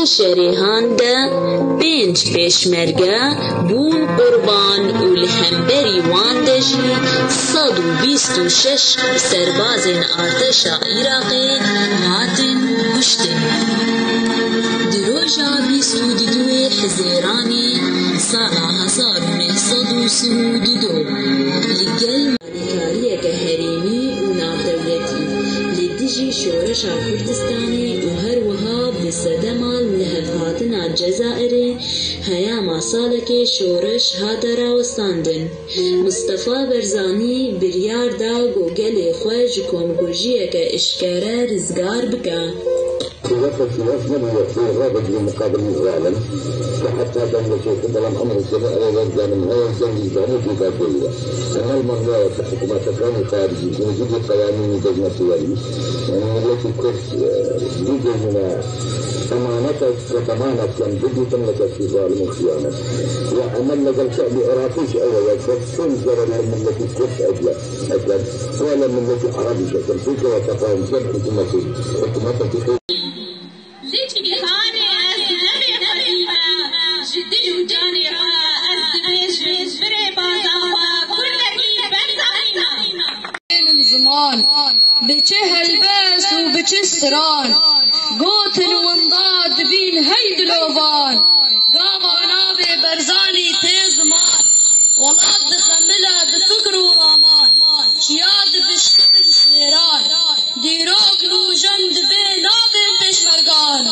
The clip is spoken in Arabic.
شریحان ده 5 پیشمرگه بون قربان و لهمبری وان دجی 126 سربازین ارتش عراقی هاتن کشتن. دروجا 22 حزیرانی سال 1932 لگل مالکاریه که حریمی و نافدولتی لدیجی شورشا کردستانی و هر وها بسدما لهفاتنا الجزائري هياما سالك شورش هادا راوستاندن. مصطفى برزاني بريار دا گوگل خواج كومگوجية كاشكارا رزگار بكا. توقف في الأسنان والرابط بمقابل الظالم فحتى كان لشيء كبرا أمر السماء والأرض من هذا الزمن الجانب في ذاتية. أما المرة حكومة الكلام الخارجي من وجود القوانين دجمة الولي يعني التي كنت جزء من أمانتك وضمانك كان بدي تملك في ظالم الخيانة. وأمل لك الشعب العراقي أولا فتنظر لهم التي كنت أجل ولا من التي عربية تنفيك وتقاوم سبع حكومتك زمان بچه هلبس و بچه سران گوتن ونداد بین هید لوبان قامانا به برزانی تیزمان ولاد دخمله بفکر و رامان شیاد بشکن شیران دیروک لوجند به ناب پشمرگان